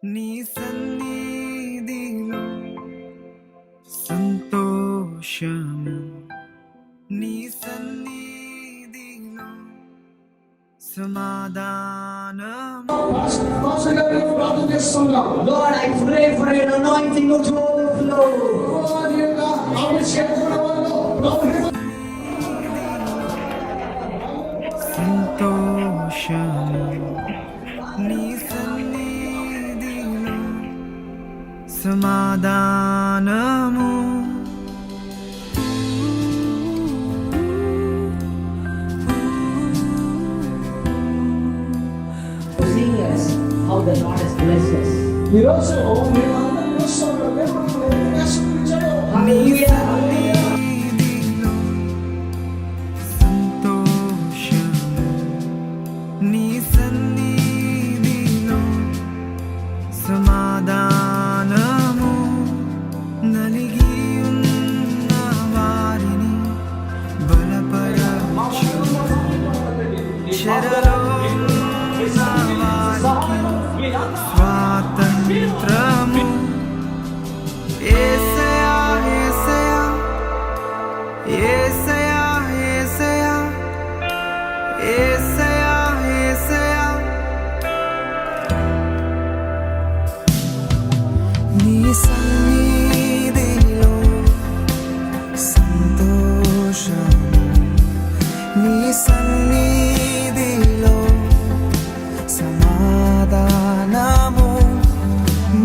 నీ సన్నిధిలో సంతోషము, నీ సన్నిధిలో సమాధానము. Lord, I pray for an anointing to overflow. సంతోషము, నీ సన్నిధిలో సమాధానము. Seeing us how the Lord has blessed us. నీ Hallelujah. సన్నిధిలో సంతోషము, నీ సన్నిధిలో సమాధానము. నలిగి ఉన్న వారిని బలపరచు, చెరలో ఉన్న వారికి స్వాతంత్రము. యేసయ్యా, యేసయ్యా, యేసయ్యా, యేసయ్యా, యేసయ్యా, యేసయ్యా. నీ సన్నిధిలో సంతోషము, నీ సన్నిధిలో సమాధానము.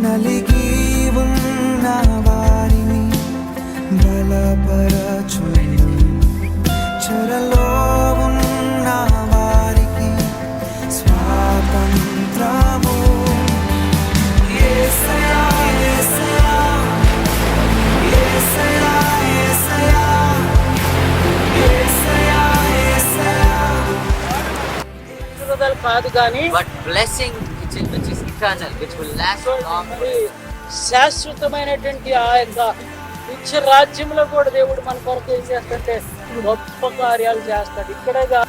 నలిగి ఉన్న వారిని బలపరచును, చెరలో ఉన్న వారికి స్వాతంత్రము. యేసయ్యా, యేసయ్యా, యేసయ్యా, యేసయ్యా, యేసయ్యా, యేసయ్యా. ఆశీర్వాదాలు కాదు కానీ but blessing which is eternal, which will last long. శాశ్వతమైనటువంటి ఆ యొక్క నిత్య రాజ్యంలో కూడా దేవుడు మన కొరకు ఏం చేస్తుంటే గొప్ప కార్యాలు చేస్తాడు. ఇక్కడే కాదు,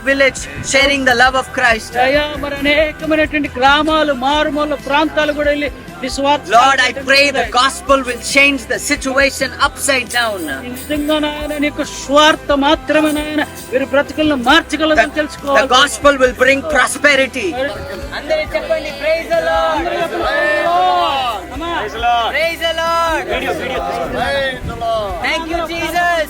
Village sharing the love of Christ. అయ్యా మరి అనేకమైనటువంటి గ్రామాలు, మారుమూల ప్రాంతాలు కూడా వెళ్ళి విశ్వాస Lord, I pray the gospel will change the situation upside down. నిజంగా నాయన నీకు స్వార్థ మాత్రమే నాయన మీరు బ్రతుకులను మార్చగలదని The తెలుసుకోవాలి. gospel will bring prosperity. అందరూ చెప్పండి praise the Lord. Praise the Lord. Thank you, Jesus.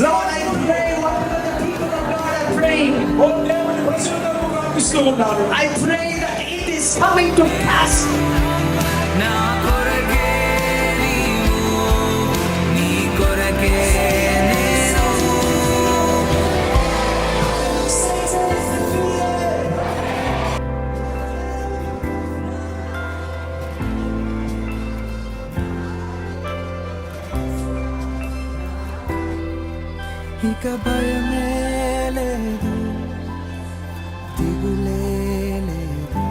Lord, I pray, whatever the people of God are praying, I pray that it is coming to pass. నా కొరకే నీవు, నీ కొరకే నేను. ఇక భయమే లేదు, దిగులే లేదు.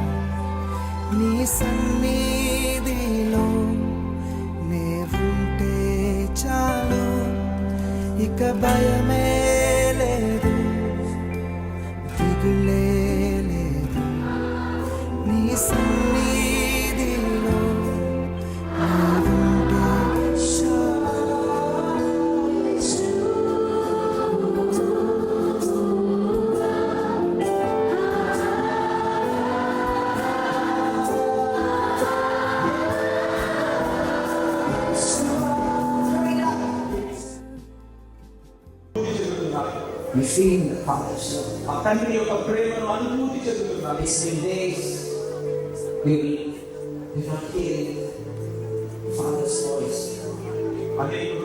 నీ సన్నిధిలో నేవుంటే చాలు. ఇక భయమే లేదు, దిగులే లేదు. నీ సన్నిధిలో నేవుంటే చాలు. We feel the Father's love. ఆ తండ్రి యొక్క ప్రేమను అనుభూతి చెందుతున్నాను. These 3 days, we will We're not hearing Father's voice. అనేకులు